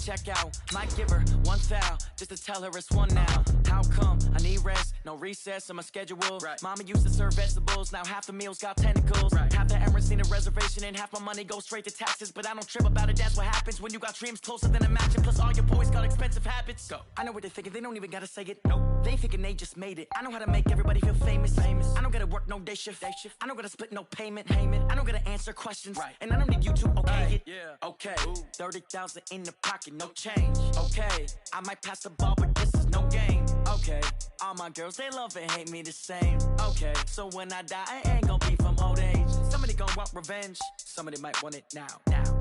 check out. Might give her one foul just to tell her it's one now. How come I need rest? No recess in my schedule. Right. Mama used to serve vegetables, now half the meals got tentacles. Right. Half the Emirates need a reservation and half my money goes straight to taxes. But I don't trip about it, that's what happens when you got dreams closer than a match. Plus all your boys got expensive habits. Go. I know what they're thinking, they don't even gotta say it. Nope. They thinking they just made it. I know how to make everybody feel famous. I don't gotta work no day shift. I don't gotta split no payment. I don't gotta answer questions. Right. And I don't need you to okay it. Yeah. Okay. 30,000 in the pocket, no change. Okay. I might pass the ball, but this is no game. Okay. All my girls, they love and hate me the same. Okay. So when I die, I ain't gonna be from old age. Somebody gon' want revenge. Somebody might want it now.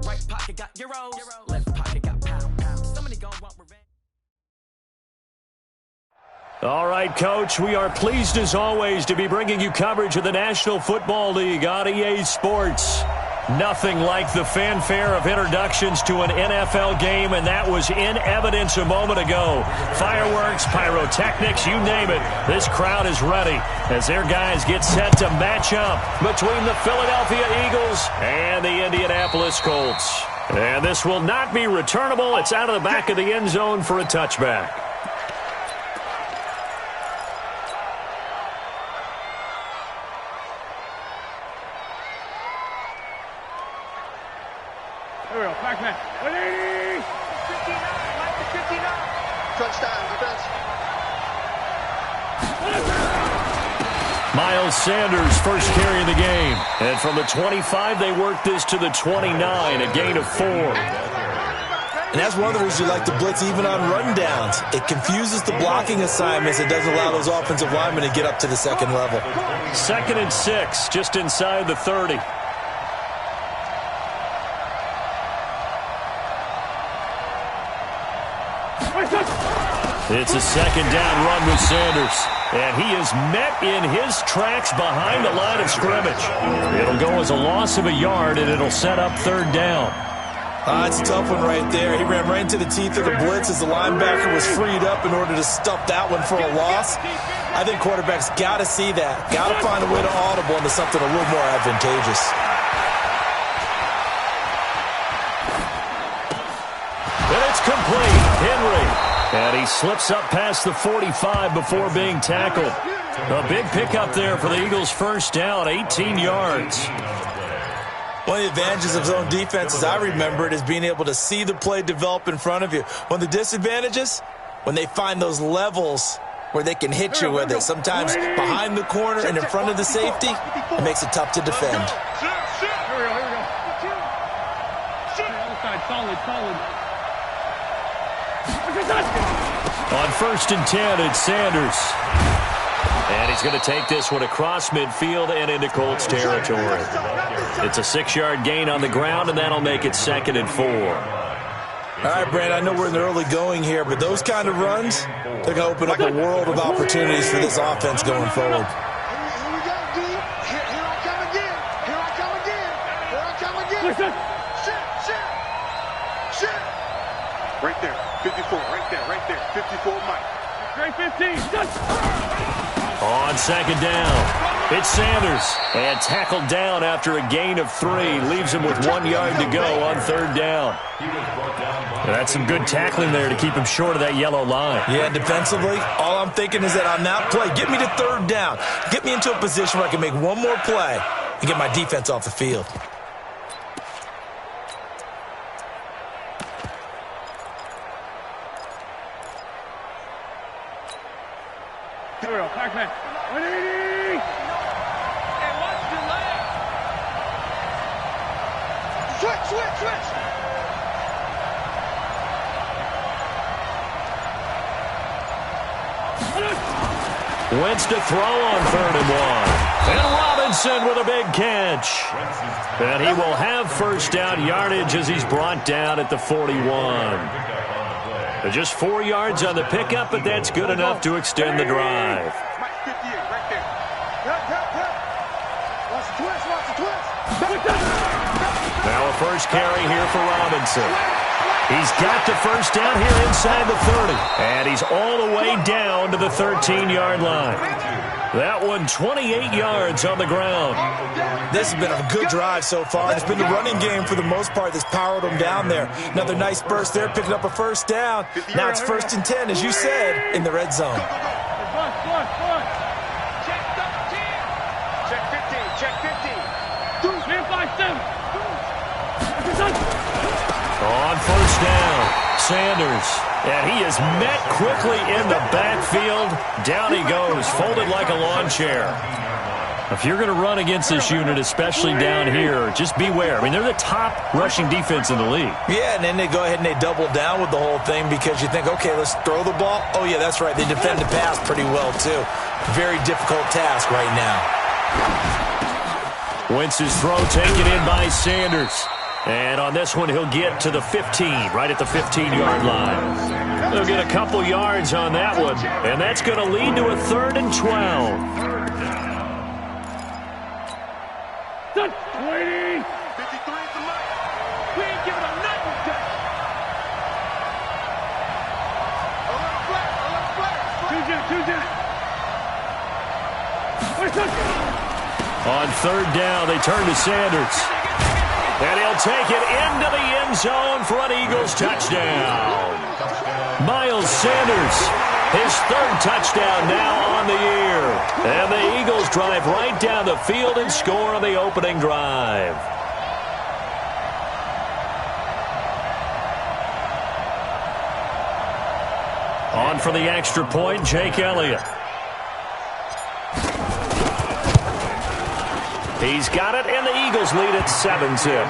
Right pocket got euros. Left pocket got pounds. Somebody gon' want revenge. All right, Coach, we are pleased as always to be bringing you coverage of the National Football League on EA Sports. Nothing like the fanfare of introductions to an NFL game, and that was in evidence a moment ago. Fireworks, pyrotechnics, you name it. This crowd is ready as their guys get set to match up between the Philadelphia Eagles and the Indianapolis Colts. And this will not be returnable. It's out of the back of the end zone for a touchback. Here we go, back man. 180! 59, Mike to 59. Touchdown, defense. Miles Sanders first carry of the game. And from the 25, they work this to the 29, a gain of 4. And that's one of the reasons you like to blitz even on rundowns. It confuses the blocking assignments. It doesn't allow those offensive linemen to get up to the second level. 2nd and 6, just inside the 30. It's a 2nd down run with Sanders. And he is met in his tracks behind the line of scrimmage. It'll go as a loss of a yard, and it'll set up 3rd down. It's a tough one right there. He ran right into the teeth of the blitz as the linebacker was freed up in order to stuff that one for a loss. I think quarterbacks got to see that. Got to find a way to audible into something a little more advantageous. And it's complete. Henry. And he slips up past the 45 before being tackled. A big pickup there for the Eagles' first down, 18 yards. One of the advantages of zone defense, as I remember it, is being able to see the play develop in front of you. One of the disadvantages, when they find those levels where they can hit you with it. Sometimes behind the corner and in front of the safety, it makes it tough to defend. Here we go. Solid. On 1st and 10, it's Sanders. And he's going to take this one across midfield and into Colts territory. It's a 6-yard gain on the ground, and that'll make it 2nd and 4. All right, Brand, I know we're in the early going here, but those kind of runs, they're going to open up a world of opportunities for this offense going forward. Here we go, D. Here I come again. Shit. Right there. 54, right there. 54, Mike. Great 15. On 2nd down, it's Sanders. And tackled down after a gain of 3. Leaves him with 1 yard to go on 3rd down. That's some good tackling there to keep him short of that yellow line. Yeah, defensively, all I'm thinking is that on that play, get me to 3rd down. Get me into a position where I can make one more play and get my defense off the field. Here we go, Pac-Man. 180! And watch the leg. Switch! Wentz to throw on 3rd and 1. And Robinson with a big catch. And he will have first down yardage as he's brought down at the 41. Just 4 yards on the pickup, but that's good enough to extend the drive. Now a first carry here for Robinson. He's got the first down here inside the 30. And he's all the way down to the 13-yard line. That one 28 yards on the ground. This has been a good drive so far. It's been the running game for the most part that's powered them down there. Another nice burst there, picking up a first down. Now it's 1st and 10, as you said, in the red zone. Check 15. Check 15. On first down, Sanders. And he is met quickly in the backfield. Down he goes, folded like a lawn chair. If you're going to run against this unit, especially down here, just beware. I mean, they're the top rushing defense in the league. Yeah, and then they go ahead and they double down with the whole thing because you think, okay, let's throw the ball. Oh, yeah, that's right. They defend the pass pretty well, too. Very difficult task right now. Wentz's throw taken in by Sanders. And on this one, he'll get to the 15, right at the 15-yard line. They'll get a couple yards on that one, and that's going to lead to a 3rd and 12. Done. 20. 53 is the mark. We ain't giving up nothing. A little flat. Choose it. On 3rd down, they turn to Sanders. And he'll take it into the end zone for an Eagles touchdown. Miles Sanders, his 3rd touchdown now on the year. And the Eagles drive right down the field and score on the opening drive. On for the extra point, Jake Elliott. He's got it, and the Eagles lead at 7-0.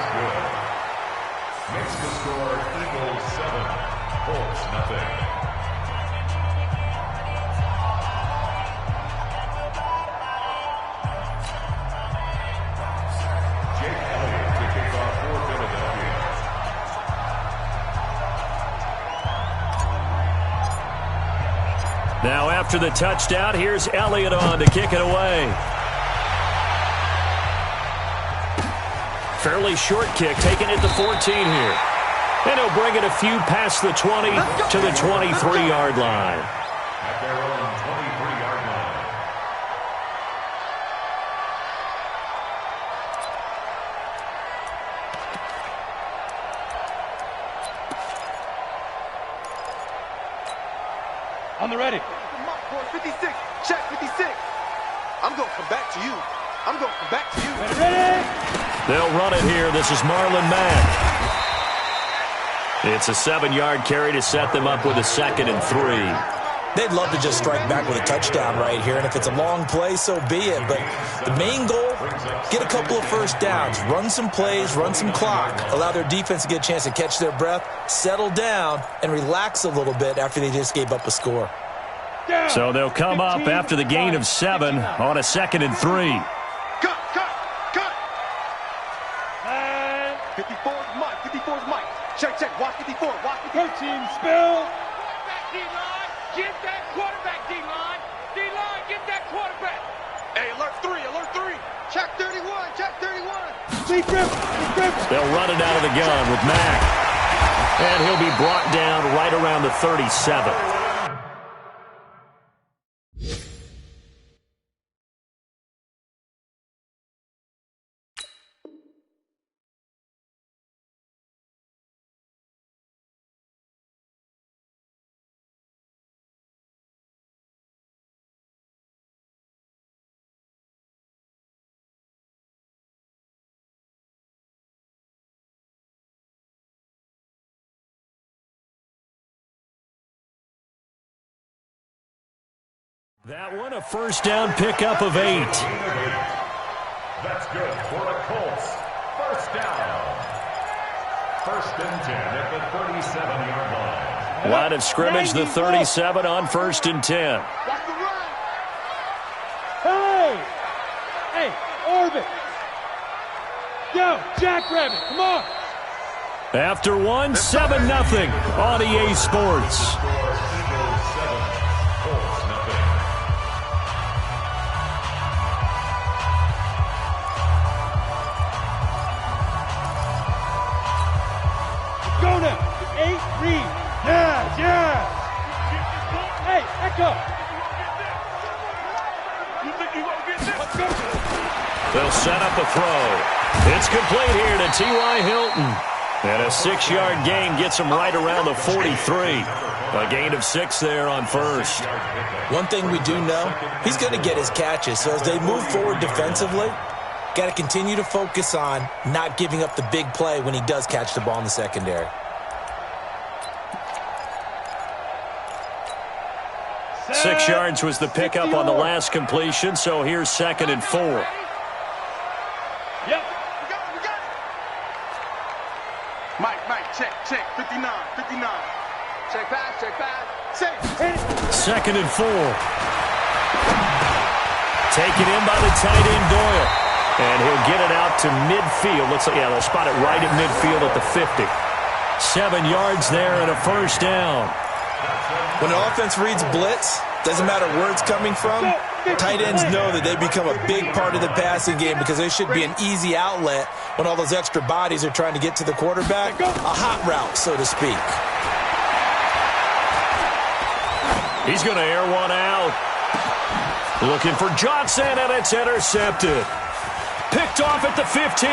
Makes the score Eagles 7, Colts nothing. Jake Elliott to kick off for Philadelphia. Now after the touchdown, here's Elliott on to kick it away. Fairly short kick, taken at the 14 here. And he'll bring it a few past the 20 to the 23-yard line. At their own 23-yard line. On the ready. 56. Check 56. I'm going to come back to you. I'm going to come back to you. Ready? They'll run it here. This is Marlon Mack. It's a 7-yard carry to set them up with a 2nd and 3. They'd love to just strike back with a touchdown right here, and if it's a long play, so be it. But the main goal, get a couple of first downs, run some plays, run some clock, allow their defense to get a chance to catch their breath, settle down, and relax a little bit after they just gave up a score. So they'll come up after the gain of 7 on a 2nd and 3. Cut. 54 is Mike. 54 is Mike. Check. Watch 54. Watch 54. Coaching spill. Quarterback D-line. Get that quarterback D-line. D-line, get that quarterback. Hey, alert 3. Check 31. Deep grip. They'll run it out of the gun with Mack. And he'll be brought down right around the 37. That one, a first down pickup of 8. That's good for the Colts. First down. 1st and 10 at the 37-yard line. Line of scrimmage, the 37 on 1st and 10. Hey, Orbit. Yo, Jackrabbit, come on. After one, 7-0 on EA Sports. Go now. 8, read. Yeah. Hey, echo. They'll set up a throw. It's complete here to T.Y. Hilton. And a 6-yard gain gets him right around the 43. A gain of 6 there on first. One thing we do know, he's going to get his catches. So as they move forward defensively, got to continue to focus on not giving up the big play when he does catch the ball in the secondary. Six yards was the pickup on the last completion, so here's 2nd and 4. Yep. We got it. Mike, check, 59. Check pass. Check. 2nd and 4. Taken in by the tight end, Doyle. And he'll get it out to midfield. They'll spot it right at midfield at the 50. 7 yards there and a first down. When an offense reads blitz, doesn't matter where it's coming from, tight ends know that they become a big part of the passing game because they should be an easy outlet when all those extra bodies are trying to get to the quarterback. A hot route, so to speak. He's going to air one out. Looking for Johnson, and it's intercepted. Picked off at the 15.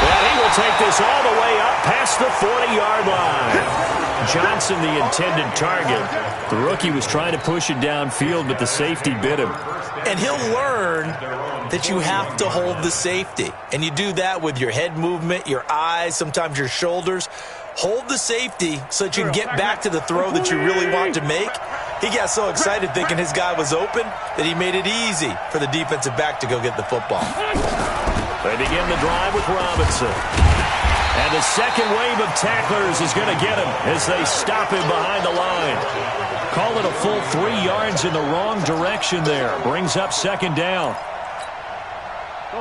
And he will take this all the way up past the 40-yard line. Johnson, the intended target. The rookie was trying to push it downfield, but the safety bit him. And he'll learn that you have to hold the safety. And you do that with your head movement, your eyes, sometimes your shoulders. Hold the safety so that you can get back to the throw that you really want to make. He got so excited thinking his guy was open that he made it easy for the defensive back to go get the football. They begin the drive with Robinson. And the second wave of tacklers is going to get him as they stop him behind the line. Call it a full 3 yards in the wrong direction there. Brings up 2nd down.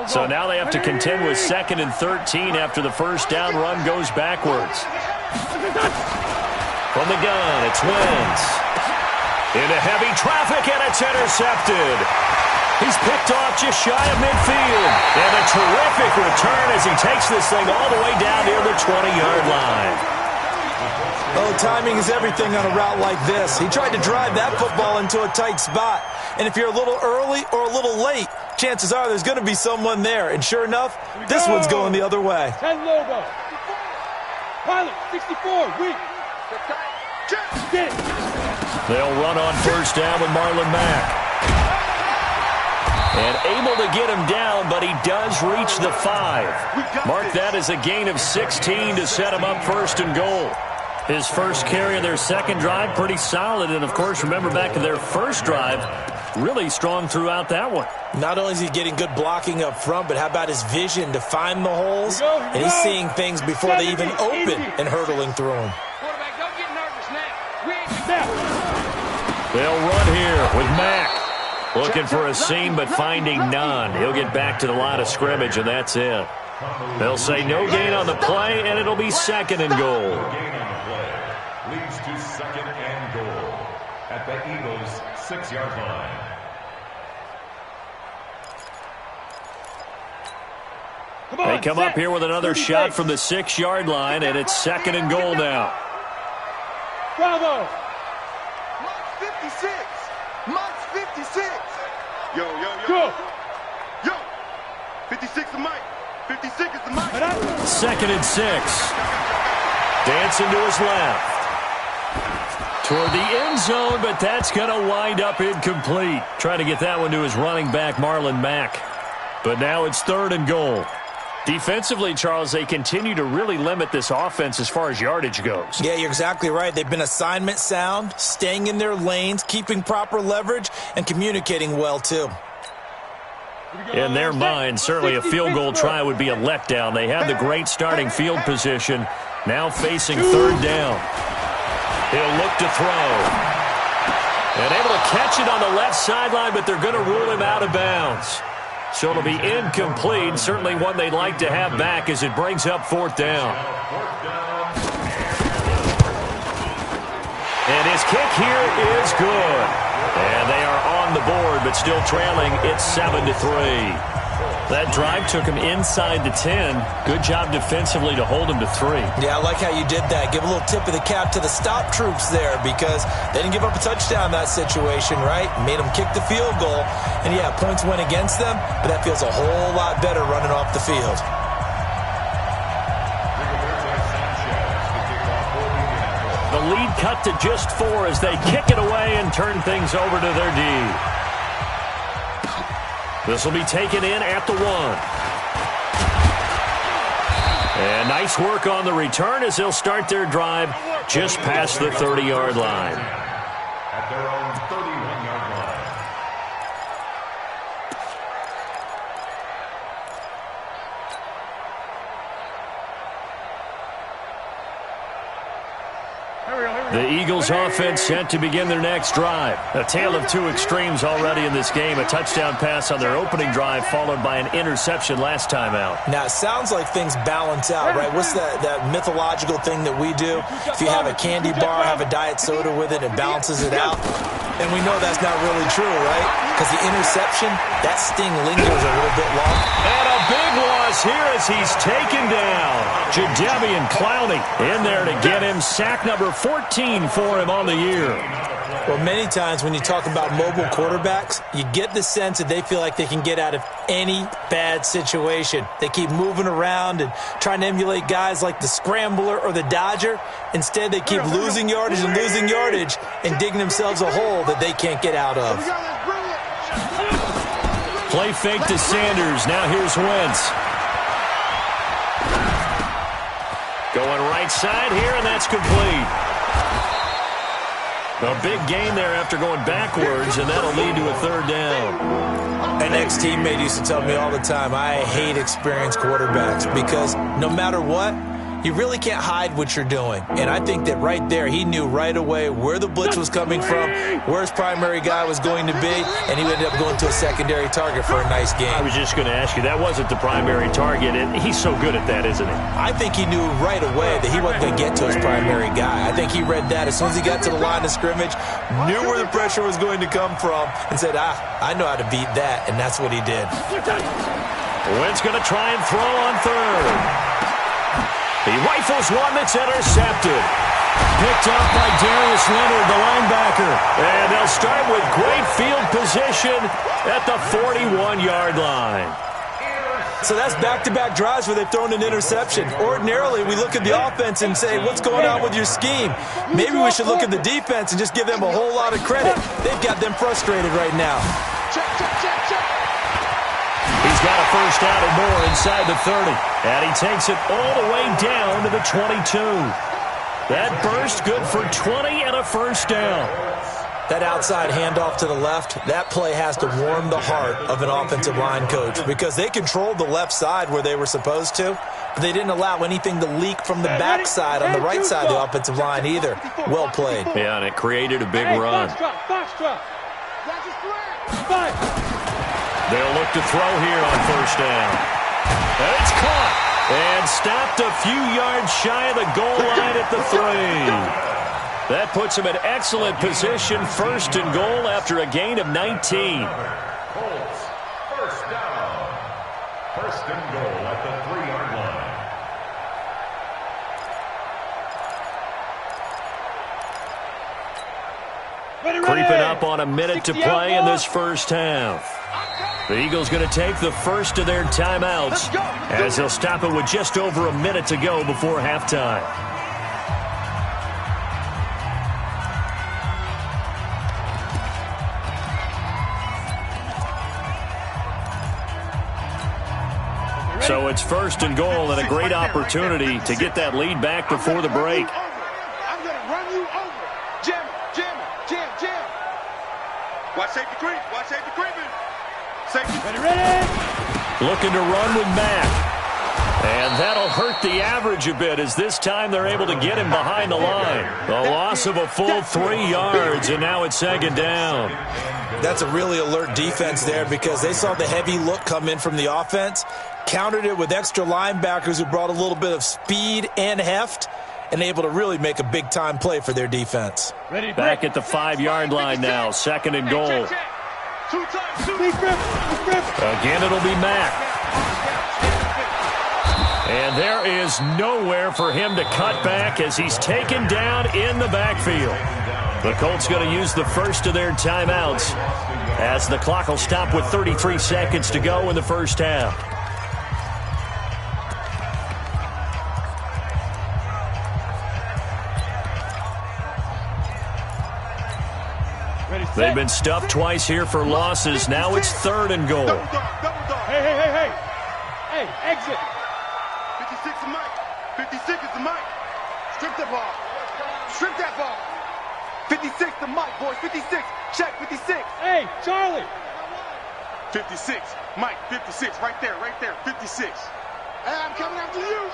So now they have to contend with 2nd and 13 after the first down run goes backwards. From the gun, it's Wentz. Into heavy traffic, and it's intercepted. He's picked off just shy of midfield. And a terrific return as he takes this thing all the way down near the 20-yard line. Oh, timing is everything on a route like this. He tried to drive that football into a tight spot. And if you're a little early or a little late, chances are there's going to be someone there. And sure enough, this one's going the other way. 10 logo. Pilot, 64, weak. Get it. They'll run on first down with Marlon Mack. And able to get him down, but he does reach the 5. Mark that as a gain of 16 to set him up 1st and goal. His first carry of their second drive, pretty solid. And, of course, remember back to their first drive, really strong throughout that one. Not only is he getting good blocking up front, but how about his vision to find the holes? And he's seeing things before they even open and hurtling through them. Quarterback, don't get nervous now. We ain't They'll run here with Mack. Looking for a seam, but finding none. He'll get back to the line of scrimmage, and that's it. They'll say no gain on the play, and it'll be 2nd and goal. Gain on the play leads to 2nd and goal at the Eagles' 6-yard line. They come up here with another shot from the 6-yard line, and it's 2nd and goal now. Bravo. Mike 56. Mike's 56. Yo. Go. Yo. 56 is Mike. 56 is the Mike. 2nd and 6. Dancing to his left. Toward the end zone, but that's going to wind up incomplete. Trying to get that one to his running back, Marlon Mack. But now it's 3rd and goal. Defensively, Charles, they continue to really limit this offense as far as yardage goes. Yeah, you're exactly right. They've been assignment sound, staying in their lanes, keeping proper leverage, and communicating well, too. In their mind, certainly a field goal try would be a letdown. They have the great starting field position, now facing 3rd down. He'll look to throw. And able to catch it on the left sideline, but they're going to rule him out of bounds. So it'll be incomplete, certainly one they'd like to have back as it brings up 4th down. And his kick here is good. And they are on the board, but still trailing. It's 7-3. That drive took him inside the 10. Good job defensively to hold him to 3. Yeah, I like how you did that. Give a little tip of the cap to the stop troops there because they didn't give up a touchdown in that situation, right? Made them kick the field goal. And, yeah, points went against them, but that feels a whole lot better running off the field. The lead cut to just 4 as they kick it away and turn things over to their D. This will be taken in at the 1. And nice work on the return as they'll start their drive just past the 30-yard line. At their own 31-yard line. The Eagles offense set to begin their next drive. A tale of two extremes already in this game. A touchdown pass on their opening drive followed by an interception last time out. Now, it sounds like things balance out, right? What's that mythological thing that we do? If you have a candy bar, have a diet soda with it, it balances it out. And we know that's not really true, right? Because the interception, that sting lingers a little bit long. And a big loss here as he's taken down. Jadeveon Clowney in there to get him sack number 14 for him on the year. Well, many times when you talk about mobile quarterbacks, you get the sense that they feel like they can get out of any bad situation. They keep moving around and trying to emulate guys like the Scrambler or the Dodger. Instead, they keep losing yardage and digging themselves a hole that they can't get out of. Play fake to Sanders. Now here's Wentz. Going right side here, and that's complete. A big gain there after going backwards, and that'll lead to a 3rd down. An ex-teammate used to tell me all the time, I hate experienced quarterbacks because no matter what, you really can't hide what you're doing. And I think that right there, he knew right away where the blitz was coming from, where his primary guy was going to be, and he ended up going to a secondary target for a nice game. I was just going to ask you, that wasn't the primary target, and he's so good at that, isn't he? I think he knew right away that he wasn't going to get to his primary guy. I think he read that as soon as he got to the line of scrimmage, knew where the pressure was going to come from, and said, I know how to beat that, and that's what he did. Wentz going to try and throw on 3rd. He rifles one that's intercepted. Picked up by Darius Leonard, the linebacker. And they'll start with great field position at the 41-yard line. So that's back-to-back drives where they've thrown an interception. Ordinarily, we look at the offense and say, what's going on with your scheme? Maybe we should look at the defense and just give them a whole lot of credit. They've got them frustrated right now. He's got a first down and more inside the 30. And he takes it all the way down to the 22. That burst good for 20 and a first down. That outside handoff to the left, that play has to warm the heart of an offensive line coach because they controlled the left side where they were supposed to, but they didn't allow anything to leak from the backside on the right side of the offensive line either. Well played. Yeah, and it created a big run. They'll look to throw here on first down. And it's caught and stopped a few yards shy of the goal line at the 3. That puts him in excellent position, 1st and goal after a gain of 19. Colts, first down. 1st and goal at the 3-yard line. Creeping up on a minute to play in this first half. The Eagles going to take the first of their timeouts as they'll stop it with just over a minute to go before halftime. So it's 1st and goal and a great opportunity to get that lead back before the break. I'm going to run you over. Jam. Watch safety creep. Safety. Ready. Looking to run with Mack. And that'll hurt the average a bit as this time they're able to get him behind the line. A loss of a full 3 yards, and now it's 2nd down. That's a really alert defense there because they saw the heavy look come in from the offense, countered it with extra linebackers who brought a little bit of speed and heft, and able to really make a big-time play for their defense. Back at the 5-yard line now, 2nd and goal. Again, it'll be Mack. And there is nowhere for him to cut back as he's taken down in the backfield. The Colts going to use the first of their timeouts as the clock will stop with 33 seconds to go in the first half. They've been stuffed twice here for losses. Now it's 3rd and goal. Hey. Hey, exit. 56 is Mike. 56 is the Mike. Strip the ball. Strip that ball. 56 the Mike, boys. 56. Check 56. Hey, Charlie. 56. Mike, 56. Right there. 56. Hey, I'm coming after you.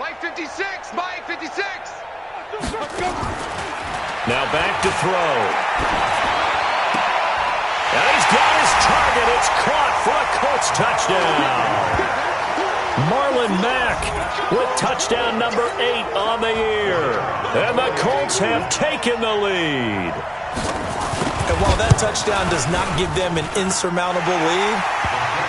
Mike 56. Mike 56. Let's go. Now back to throw. And he's got his target. It's caught for a Colts touchdown. Marlon Mack with touchdown number 8 on the year. And the Colts have taken the lead. And while that touchdown does not give them an insurmountable lead,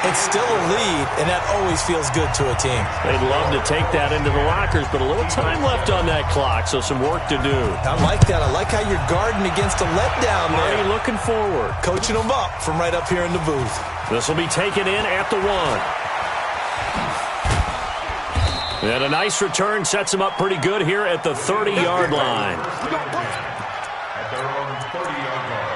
it's still a lead, and that always feels good to a team. They'd love to take that into the lockers, but a little time left on that clock, so some work to do. I like that. I like how you're guarding against a letdown there. Already looking forward. Coaching them up from right up here in the booth. This will be taken in at the 1. And a nice return sets him up pretty good here at the 30-yard line. At their own 30-yard line.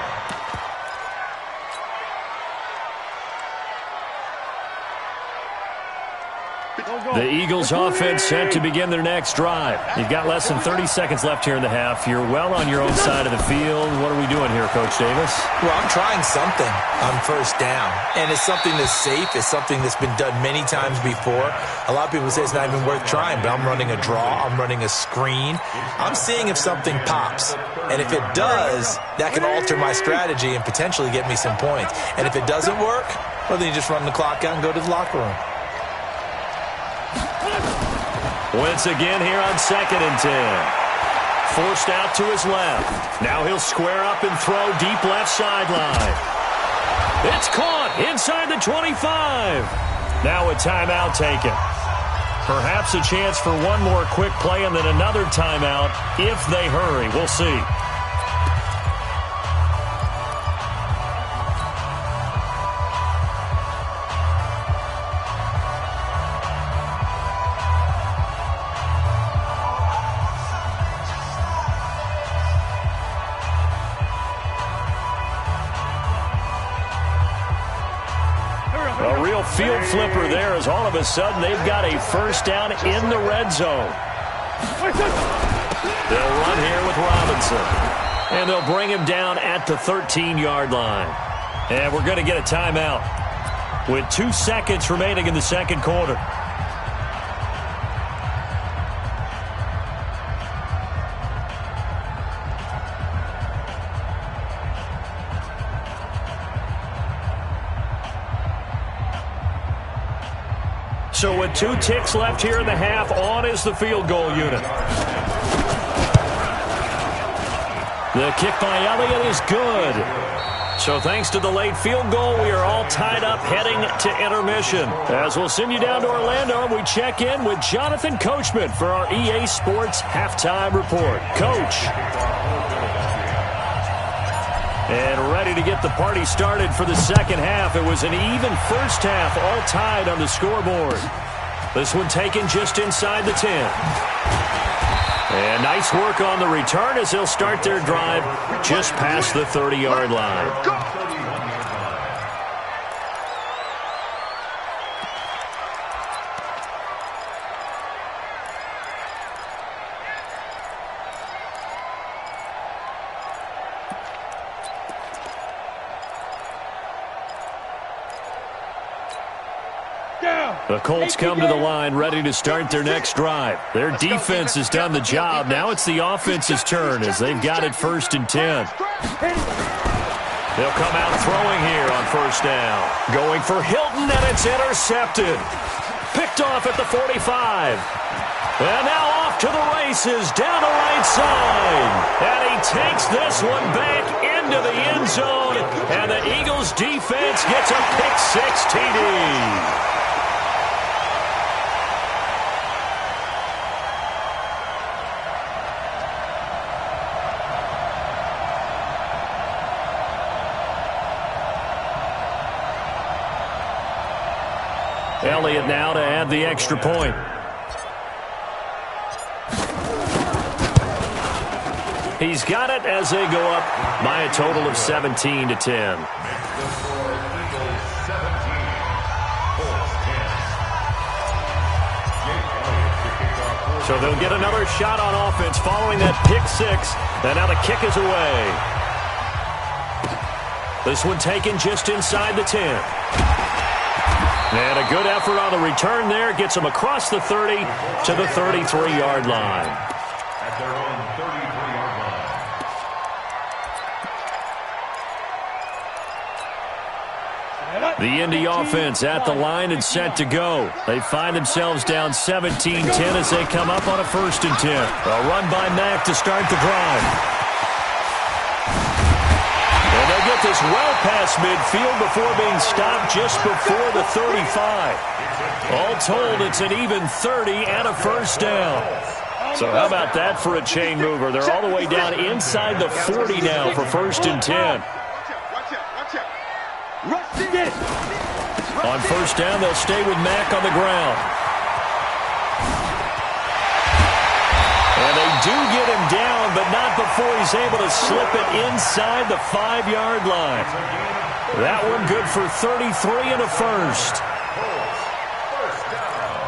The Eagles offense set to begin their next drive. You've got less than 30 seconds left here in the half. You're well on your own side of the field. What are we doing here, Coach Davis? Well, I'm trying something on first down, and it's something that's safe. It's something that's been done many times before. A lot of people say it's not even worth trying, but I'm running a draw. I'm running a screen. I'm seeing if something pops, and if it does, that can alter my strategy and potentially get me some points. And if it doesn't work, well, then you just run the clock out and go to the locker room. Once again here on 2nd and 10. Forced out to his left. Now he'll square up and throw deep left sideline. It's caught inside the 25. Now a timeout taken. Perhaps a chance for one more quick play and then another timeout if they hurry. We'll see. A real field flipper there as all of a sudden they've got a first down in the red zone. They'll run here with Robinson. And they'll bring him down at the 13-yard line. And we're going to get a timeout with 2 seconds remaining in the second quarter. So with 2 ticks left here in the half, on is the field goal unit. The kick by Elliott is good. So thanks to the late field goal, we are all tied up heading to intermission. As we'll send you down to Orlando, we check in with Jonathan Coachman for our EA Sports Halftime Report. Coach. And ready to get the party started for the second half. It was an even first half, all tied on the scoreboard. This one taken just inside the 10. And nice work on the return as they'll start their drive just past the 30-yard line. The Colts come to the line ready to start their next drive. Their defense has done the job. Now it's the offense's turn as they've got it 1st and 10. They'll come out throwing here on first down. Going for Hilton, and it's intercepted. Picked off at the 45. And now off to the races, down the right side. And he takes this one back into the end zone. And the Eagles defense gets a pick-6 TD. Elliott now to add the extra point. He's got it as they go up by a total of 17-10. So they'll get another shot on offense following that pick six. And now the kick is away. This one taken just inside the 10. And a good effort on the return there. Gets them across the 30 to the 33-yard line. At their own 33-yard line. The Indy offense at the line and set to go. They find themselves down 17-10 as they come up on a 1st and 10. A run by Mack to start the drive. And they get this well past midfield before being stopped just before the 35. All told, it's an even 30 and a 1st down. So how about that for a chain mover? They're all the way down inside the 40 now for 1st and 10. On 1st down, they'll stay with Mack on the ground. And they do get him down, but not before he's able to slip it inside the 5-yard line. That one good for 33 and a 1st. First down.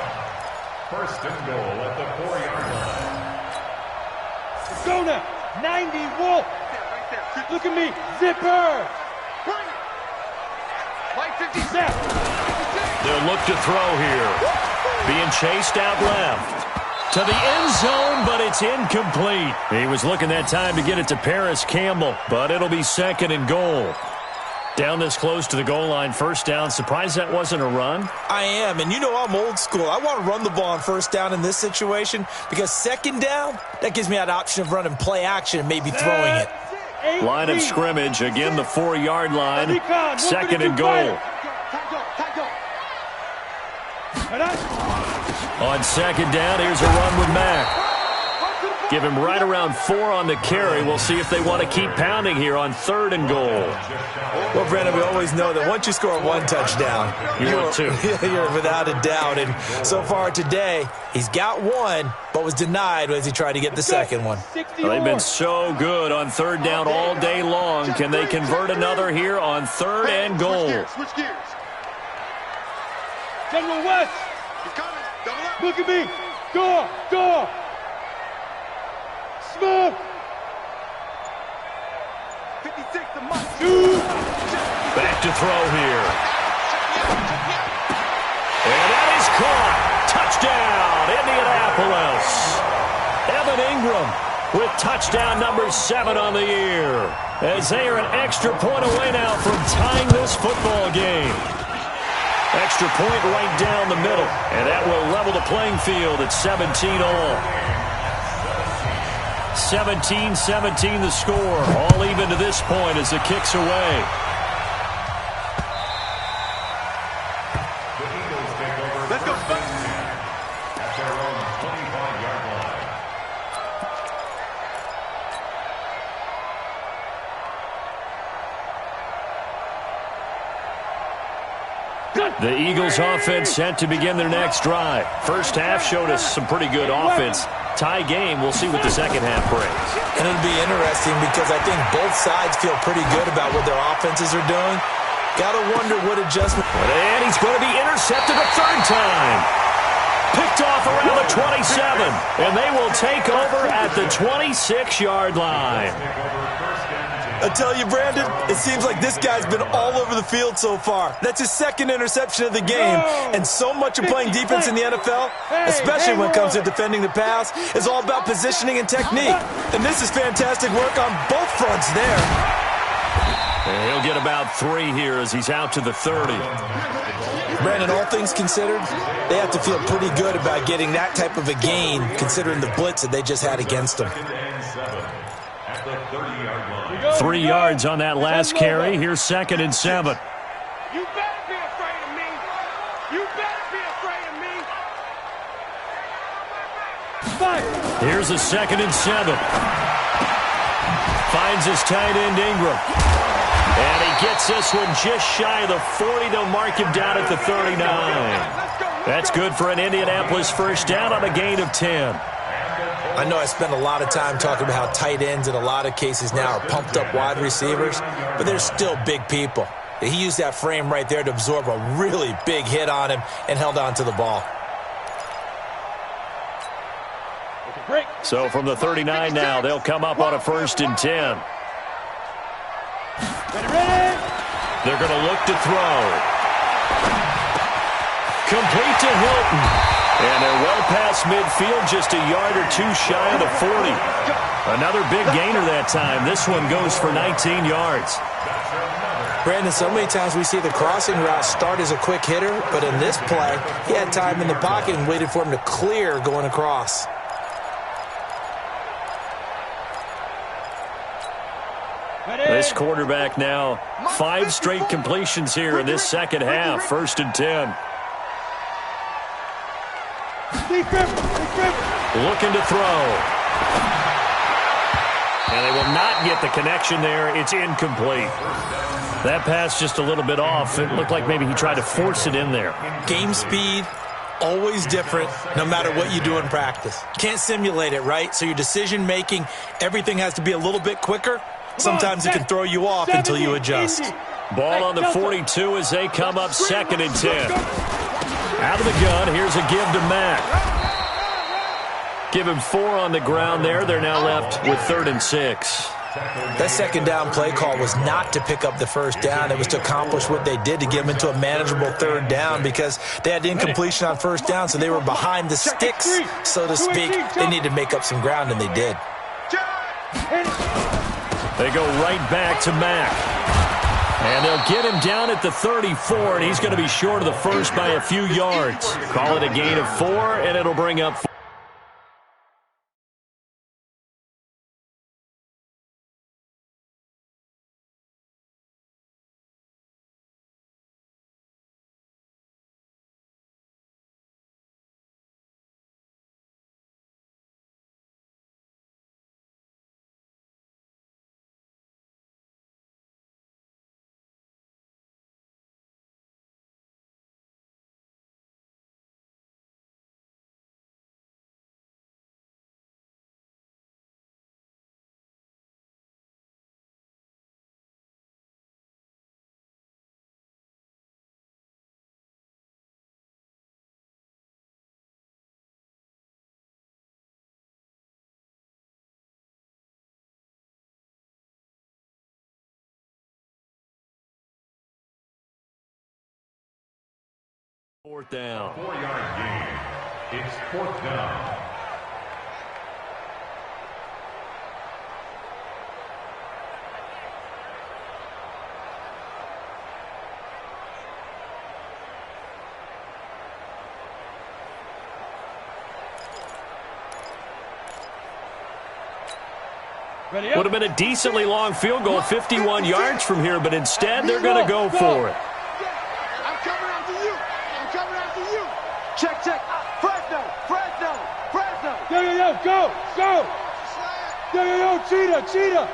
1st and goal at the 4-yard line. Go now. 90 Wolf. Look at me. Zipper. They'll look to throw here. Being chased out left. To the end zone, but it's incomplete. He was looking that time to get it to Paris Campbell, but it'll be 2nd and goal. Down this close to the goal line, 1st down. Surprised that wasn't a run? I am, and you know I'm old school. I want to run the ball on 1st down in this situation because 2nd down, that gives me that option of running play action and maybe throwing it. Line of scrimmage, again the 4-yard line, 2nd and goal. On 2nd down, here's a run with Mack. Give him right around 4 on the carry. We'll see if they want to keep pounding here on 3rd and goal. Well, Brandon, we always know that once you score 1 touchdown, you're without a doubt. And so far today, he's got 1, but was denied as he tried to get the 2nd one. Well, they've been so good on 3rd down all day long. Can they convert another here on 3rd and goal? Switch gears. General West. He's coming. Double up. Look at me. Door. Smoke. 56 to Mike. Back to throw here. And that is caught. Touchdown, Indianapolis. Evan Ingram with touchdown number 7 on the year. As they are an extra point away now from tying this football game. Extra point right down the middle. And that will level the playing field at 17 all. 17-17 the score. All even to this point as the kick's away. The Eagles take over. Let's go. At their own 25-yard line. The Eagles offense set to begin their next drive. First half showed us some pretty good offense. Tie game. We'll see what the second half brings. And it'll be interesting because I think both sides feel pretty good about what their offenses are doing. Got to wonder what adjustment. And he's going to be intercepted a 3rd time. Picked off around the 27. And they will take over at the 26-yard line. I tell you, Brandon, it seems like this guy's been all over the field so far. That's his 2nd interception of the game. And so much of playing defense in the NFL, especially when it comes to defending the pass, is all about positioning and technique. And this is fantastic work on both fronts there. And he'll get about 3 here as he's out to the 30. Brandon, all things considered, they have to feel pretty good about getting that type of a gain, considering the blitz that they just had against them. 3 yards on that last carry. Here's 2nd and 7. You better be afraid of me. You better be afraid of me. Here's a 2nd and 7. Finds his tight end Ingram. And he gets this one just shy of the 40 to mark him down at the 39. That's good for an Indianapolis first down on a gain of 10. I know I spend a lot of time talking about how tight ends in a lot of cases now are pumped up wide receivers, but they're still big people. He used that frame right there to absorb a really big hit on him and held on to the ball. So from the 39 now, they'll come up on a 1st and 10. They're going to look to throw. Complete to Hilton. And they're well past midfield, just a yard or two shy of the 40. Another big gainer that time. This one goes for 19 yards. Brandon, so many times we see the crossing route start as a quick hitter, but in this play, he had time in the pocket and waited for him to clear going across. This quarterback now, 5 straight completions here in this second half. 1st and 10. Looking to throw. And they will not get the connection there. It's incomplete. That pass just a little bit off. It looked like maybe he tried to force it in there. Game speed, always different, no matter what you do in practice. Can't simulate it, right? So your decision-making, everything has to be a little bit quicker. Sometimes it can throw you off until you adjust. Ball on the 42 as they come up 2nd and 10. Out of the gun, here's a give to Mack. Give him 4 on the ground there. They're now left with 3rd and 6. That second down play call was not to pick up the first down. It was to accomplish what they did to get them into a manageable 3rd down because they had incompletion on 1st down, so they were behind the sticks, so to speak. They needed to make up some ground, and they did. They go right back to Mack. And they'll get him down at the 34, and he's going to be short of the first by a few yards. Call it a gain of 4, and it'll bring up 4th down. 4-yard gain. It's 4th down. Would have been a decently long field goal, 51 yards from here, but instead they're going to go for it. I'm coming after you. I'm coming after you. Check, check. Fresno, Fresno, Fresno. Yo, go, go. Yo, cheetah.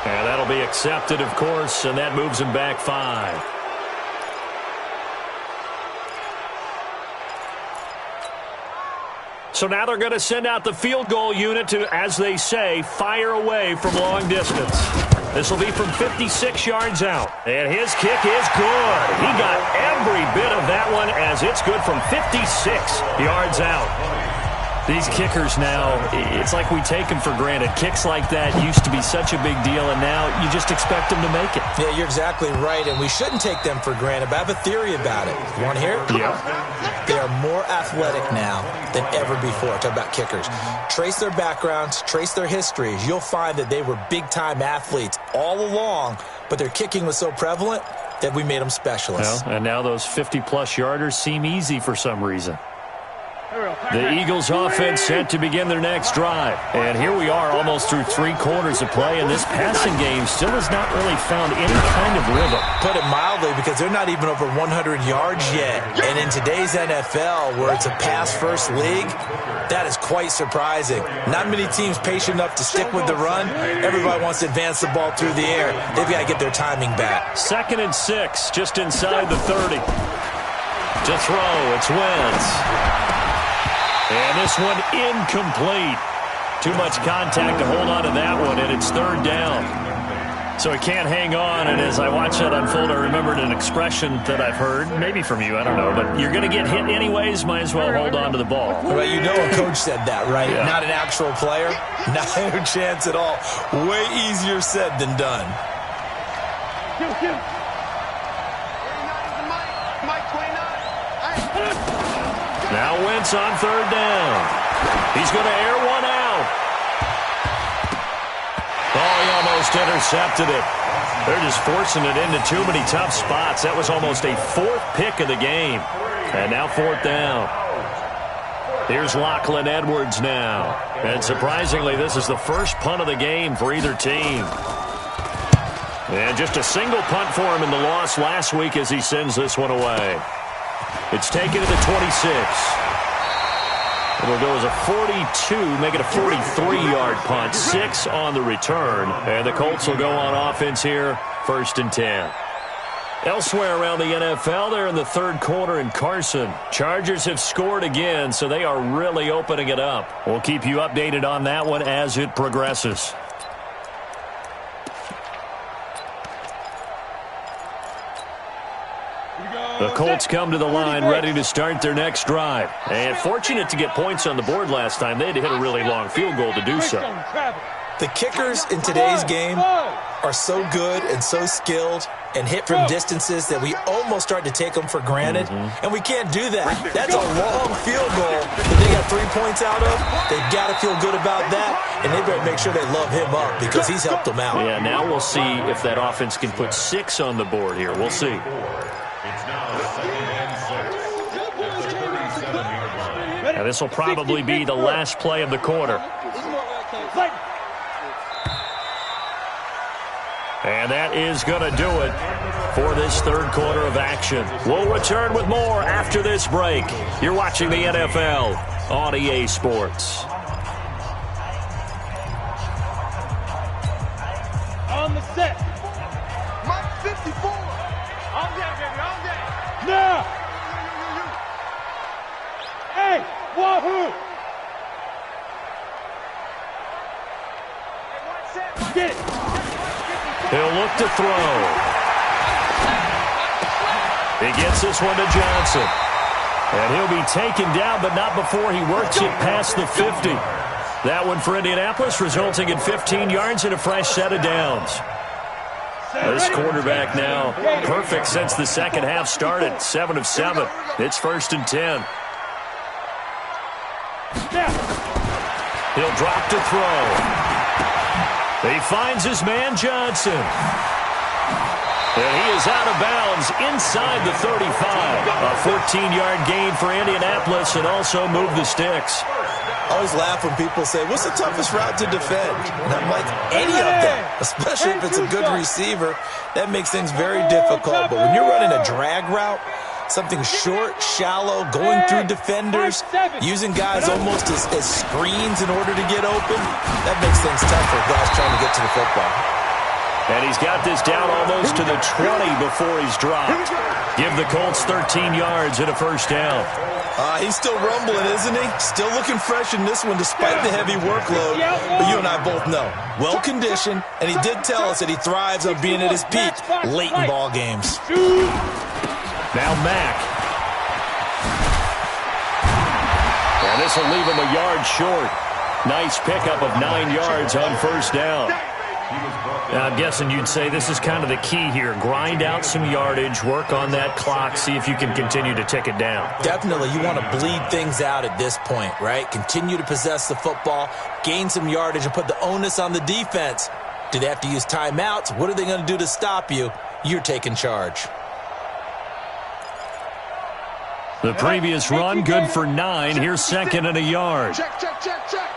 And that'll be accepted, of course, and that moves him back 5. So now they're going to send out the field goal unit to, as they say, fire away from long distance. This will be from 56 yards out. And his kick is good. He got every bit of that one as it's good from 56 yards out. These kickers now, it's like we take them for granted. Kicks like that used to be such a big deal, and now you just expect them to make it. Yeah, you're exactly right, and we shouldn't take them for granted, but I have a theory about it. You want to hear it? Yeah. They are more athletic now than ever before. Talk about kickers. Trace their backgrounds, trace their histories. You'll find that they were big-time athletes all along, but their kicking was so prevalent that we made them specialists. Well, and now those 50-plus yarders seem easy for some reason. The Eagles offense set to begin their next drive. And here we are almost through 3 quarters of play, and this passing game still has not really found any kind of rhythm. Put it mildly, because they're not even over 100 yards yet. And in today's NFL, where it's a pass-first league, that is quite surprising. Not many teams patient enough to stick with the run. Everybody wants to advance the ball through the air. They've got to get their timing back. 2nd and 6, just inside the 30. To throw, it's Wentz. And this one incomplete. Too much contact to hold on to that one, and it's 3rd down. So he can't hang on, and as I watch that unfold, I remembered an expression that I've heard, maybe from you, I don't know, but you're going to get hit anyways, might as well hold on to the ball. Well, you know a coach said that, right? Yeah. Not an actual player. Not a chance at all. Way easier said than done. Now Wentz on 3rd down. He's going to air one out. Oh, he almost intercepted it. They're just forcing it into too many tough spots. That was almost a 4th pick of the game. And now 4th down. Here's Lachlan Edwards now. And surprisingly, this is the first punt of the game for either team. And just a single punt for him in the loss last week as he sends this one away. It's taken to the 26. It'll go as a 42, make it a 43-yard punt. 6 on the return. And the Colts will go on offense here, 1st and 10. Elsewhere around the NFL, they're in the 3rd quarter in Carson. Chargers have scored again, so they are really opening it up. We'll keep you updated on that one as it progresses. The Colts come to the line ready to start their next drive. And fortunate to get points on the board last time. They had to hit a really long field goal to do so. The kickers in today's game are so good and so skilled and hit from distances that we almost start to take them for granted. And we can't do that. That's a long field goal that they got 3 points out of. They've got to feel good about that, and they better make sure they love him up because he's helped them out. Yeah, now we'll see if that offense can put 6 on the board here. We'll see. Now this will probably be the last play of the quarter. And that is going to do it for this 3rd quarter of action. We'll return with more after this break. You're watching the NFL on EA Sports. On the set. Mike 54. On deck, baby, on deck. Now. Hey, wahoo. Get it. He'll look to throw. He gets this one to Johnson. And he'll be taken down, but not before he works it past the 50. That one for Indianapolis, resulting in 15 yards and a fresh set of downs. This quarterback now perfect since the second half started. 7 of 7. It's 1st and 10. He'll drop to throw. He finds his man Johnson. And he is out of bounds inside the 35. A 14-yard gain for Indianapolis and also move the sticks. I always laugh when people say, what's the toughest route to defend? And I'm like, any of them, especially if it's a good receiver. That makes things very difficult. But when you're running a drag route, something short, shallow, going through defenders, using guys almost as screens in order to get open, that makes things tough for guys trying to get to the football. And he's got this down almost to the 20 before he's dropped. Give the Colts 13 yards and a first down. He's still rumbling, isn't he? Still looking fresh in this one despite the heavy workload. But you and I both know, well-conditioned, and he did tell us that he thrives on being at his peak late in ball games. Now Mack. And this will leave him a yard short. Nice pickup of 9 yards on first down. Now, I'm guessing you'd say this is kind of the key here. Grind out some yardage, work on that clock, see if you can continue to tick it down. Definitely. You want to bleed things out at this point, right? Continue to possess the football, gain some yardage, and put the onus on the defense. Do they have to use timeouts? What are they going to do to stop you? You're taking charge. The previous run, good for 9. Here's second and a yard. Check, check, check, check.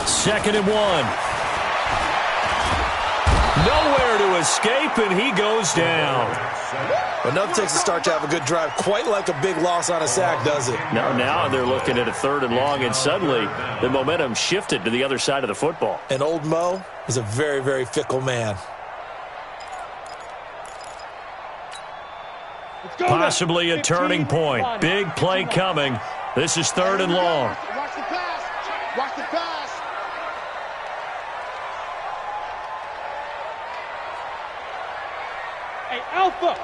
Second and 1. Nowhere to escape, and he goes down. Well, nothing takes a start to have a good drive quite like a big loss on a sack, does it? Now they're looking at a 3rd and long, and suddenly the momentum shifted to the other side of the football. And old Mo is a very, very fickle man. Possibly a turning point. Big play coming. This is 3rd and long. Watch the pass. Watch the pass. Hey, Alpha.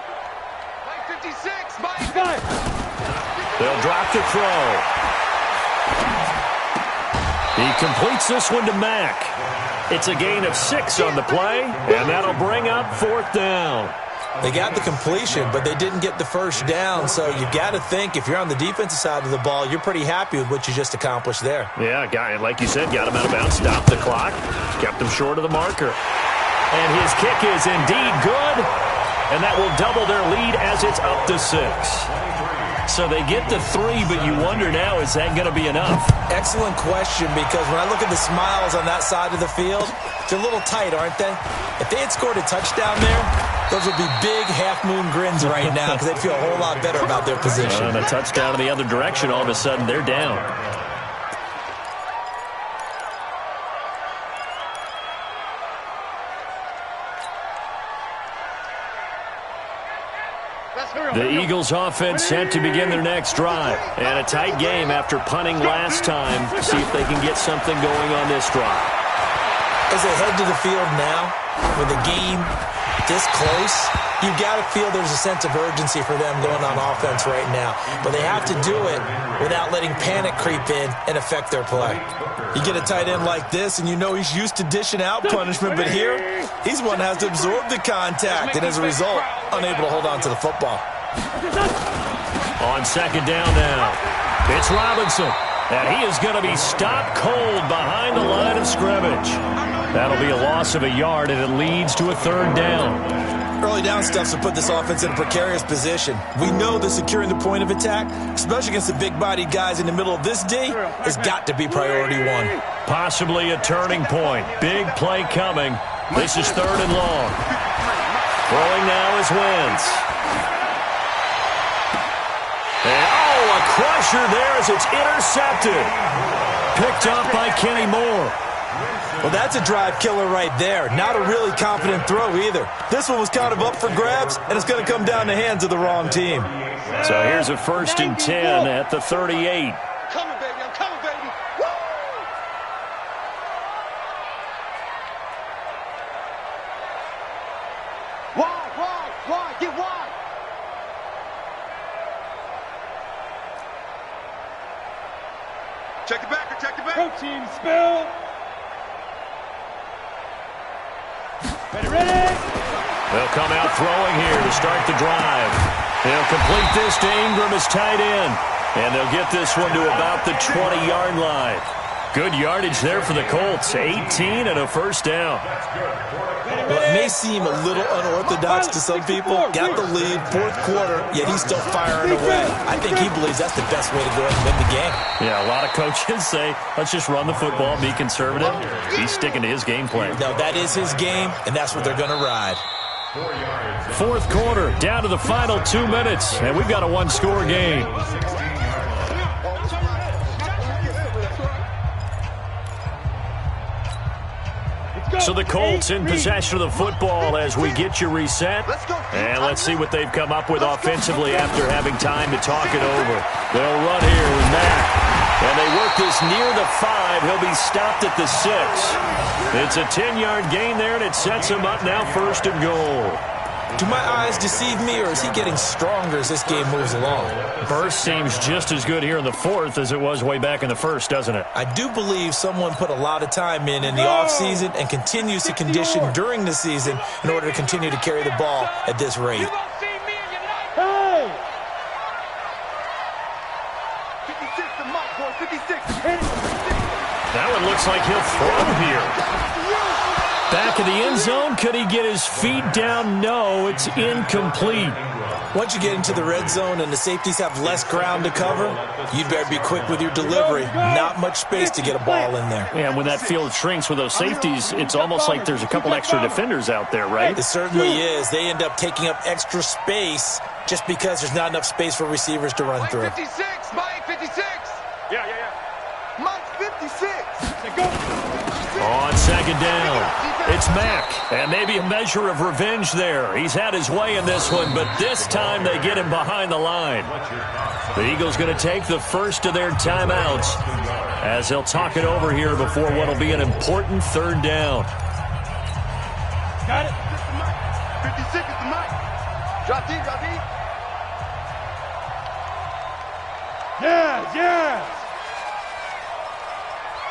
Mike 56. Mike. They'll drop the throw. He completes this one to Mack. It's a gain of 6 on the play, and that'll bring up 4th down. They got the completion, but they didn't get the first down, so you've got to think if you're on the defensive side of the ball, you're pretty happy with what you just accomplished there. Yeah, guy, like you said, got him out of bounds, stopped the clock, kept him short of the marker. And his kick is indeed good, and that will double their lead as it's up to 6. So they get to 3, but you wonder now, is that going to be enough? Excellent question, because when I look at the smiles on that side of the field, they're a little tight, aren't they? If they had scored a touchdown there, those would be big half-moon grins right now because they'd feel a whole lot better about their position. And a touchdown in the other direction, all of a sudden, they're down. The Eagles offense set to begin their next drive. And a tight game after punting last time. See if they can get something going on this drive. As they head to the field now, with the game this close, you've got to feel there's a sense of urgency for them going on offense right now. But they have to do it without letting panic creep in and affect their play. You get a tight end like this, and you know he's used to dishing out punishment, but here, he's one that has to absorb the contact, and as a result, unable to hold on to the football. On second down now, it's Robinson, and he is going to be stopped cold behind the line of scrimmage. That'll be a loss of a yard, and it leads to a 3rd down. Early down stuff to put this offense in a precarious position. We know that securing the point of attack, especially against the big-bodied guys in the middle of this D, has got to be priority 1. Possibly a turning point. Big play coming. This is 3rd and long. Throwing now is Wentz. And, a crusher there as it's intercepted. Picked up by Kenny Moore. Well, that's a drive killer right there. Not a really confident throw either. This one was kind of up for grabs, and it's going to come down the hands of the wrong team. So here's a 1st and 10 at the 38. Coming, baby. I'm coming, baby. Woo! Wide. Get wide. Check the back. Coaching spill. Ready? They'll come out throwing here to start the drive. They'll complete this to Ingram as tight end. And they'll get this one to about the 20-yard line. Good yardage there for the Colts. 18 and a 1st down. Well, it may seem a little unorthodox to some people. Got the lead, 4th quarter, yet he's still firing away. I think he believes that's the best way to go ahead and win the game. Yeah, a lot of coaches say, let's just run the football, be conservative. He's sticking to his game plan. No, that is his game, and that's what they're going to ride. 4th quarter, down to the final 2 minutes, and we've got a 1-score game. So the Colts in possession of the football as we get you reset. And let's see what they've come up with offensively after having time to talk it over. They'll run here with Mack. And they work this near the 5. He'll be stopped at the 6. It's a 10-yard gain there, and it sets him up now 1st and goal. Do my eyes deceive me, or is he getting stronger as this game moves along? Burst seems just as good here in the 4th as it was way back in the 1st, doesn't it? I do believe someone put a lot of time in the offseason and continues to condition during the season in order to continue to carry the ball at this rate. 56. That one looks like he'll throw here. Back in the end zone, could he get his feet down? No, it's incomplete. Once you get into the red zone and the safeties have less ground to cover, you'd better be quick with your delivery. Not much space to get a ball in there. Yeah, and when that field shrinks with those safeties, it's almost like there's a couple extra defenders out there, right? It certainly is. They end up taking up extra space just because there's not enough space for receivers to run through. Mike 56, Mike 56. Yeah. Mike 56. Go. On second down, it's Mack, and maybe a measure of revenge there. He's had his way in this one, but this time they get him behind the line. The Eagles going to take the first of their timeouts as they'll talk it over here before what will be an important third down. Got it. 56 is the mic. Drop deep, drop deep. Yeah.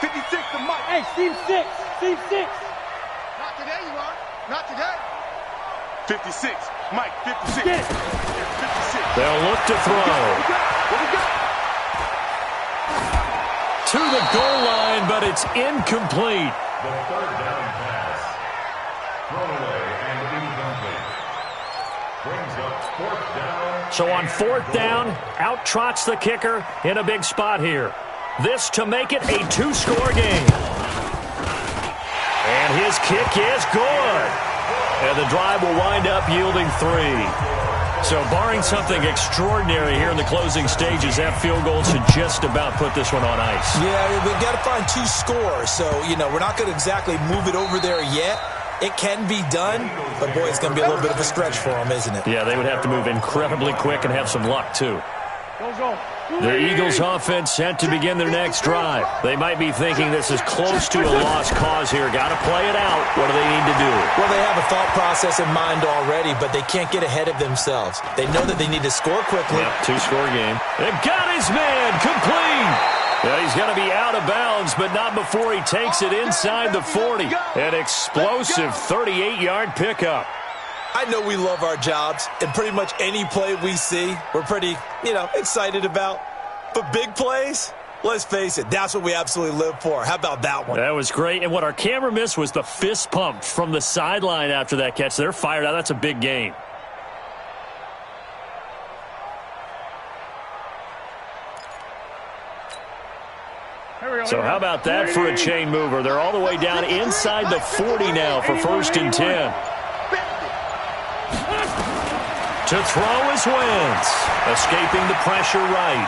56 the mic. Hey, Steve 6. Not today, you are. Not today. 56. Mike, 56. Get it. 56. They'll look to throw. What we got? To the goal line, but it's incomplete. The third down pass. Thrown away and incomplete. Brings up fourth down. So on fourth down, out trots the kicker in a big spot here. This to make it a two-score game. And his kick is good. And the drive will wind up yielding 3. So barring something extraordinary here in the closing stages, that field goal should just about put this one on ice. Yeah, we've got to find 2 scores. So, we're not going to exactly move it over there yet. It can be done, but, boy, it's going to be a little bit of a stretch for them, isn't it? Yeah, they would have to move incredibly quick and have some luck, too. Go. The Eagles offense set to begin their next drive. They might be thinking this is close to a lost cause here. Got to play it out. What do they need to do? Well, they have a thought process in mind already, but they can't get ahead of themselves. They know that they need to score quickly. Yep, two-score game. They've got his man complete. Yeah, he's going to be out of bounds, but not before he takes it inside the 40. An explosive 38-yard pickup. I know we love our jobs, and pretty much any play we see, we're pretty, excited about. But big plays, let's face it, that's what we absolutely live for. How about that one? That was great. And what our camera missed was the fist pump from the sideline after that catch. They're fired out. That's a big game. So how about that for a chain mover? They're all the way down inside the 40 now for 1st and 10. To throw is Wentz, escaping the pressure right.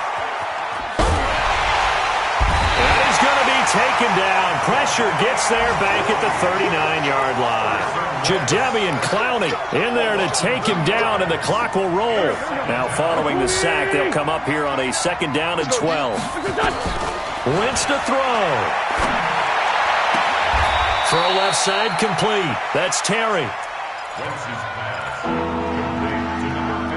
And he's going to be taken down. Pressure gets there back at the 39-yard line. Jadeveon Clowney in there to take him down, and the clock will roll. Now following the sack, they'll come up here on a 2nd down and 12. Wentz to throw. Throw left side complete. That's Terry. Wentz's pass. Complete to number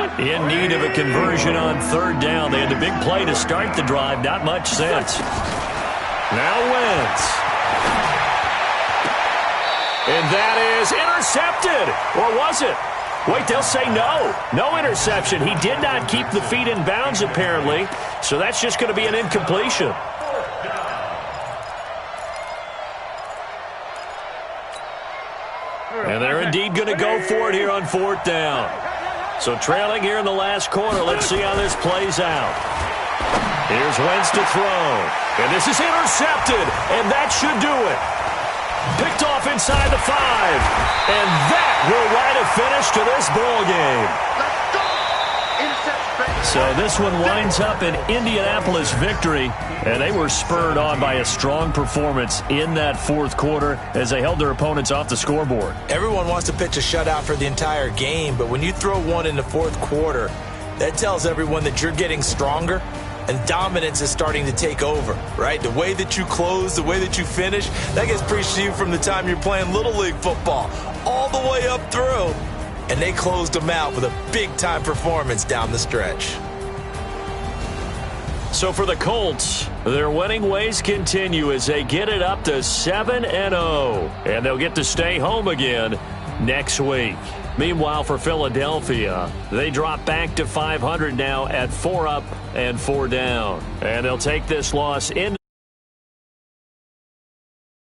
15. In need of a conversion on 3rd down. They had the big play to start the drive. Not much sense. Now Wentz. And that is intercepted. Or was it? Wait, they'll say no. No interception. He did not keep the feet in bounds, apparently. So that's just going to be an incompletion. And they're indeed going to go for it here on 4th down. So trailing here in the last quarter. Let's see how this plays out. Here's Wentz to throw. And this is intercepted. And that should do it. Picked off inside the 5. And that will write a finish to this ball game. So this one winds up an Indianapolis victory. And they were spurred on by a strong performance in that 4th quarter as they held their opponents off the scoreboard. Everyone wants to pitch a shutout for the entire game, but when you throw one in the 4th quarter, that tells everyone that you're getting stronger and dominance is starting to take over, right? The way that you close, the way that you finish, that gets preached to you from the time you're playing Little League football all the way up through. And they closed them out with a big-time performance down the stretch. So for the Colts, their winning ways continue as they get it up to 7-0. And they'll get to stay home again next week. Meanwhile, for Philadelphia, they drop back to 500 now at 4 up and 4 down. And they'll take this loss in.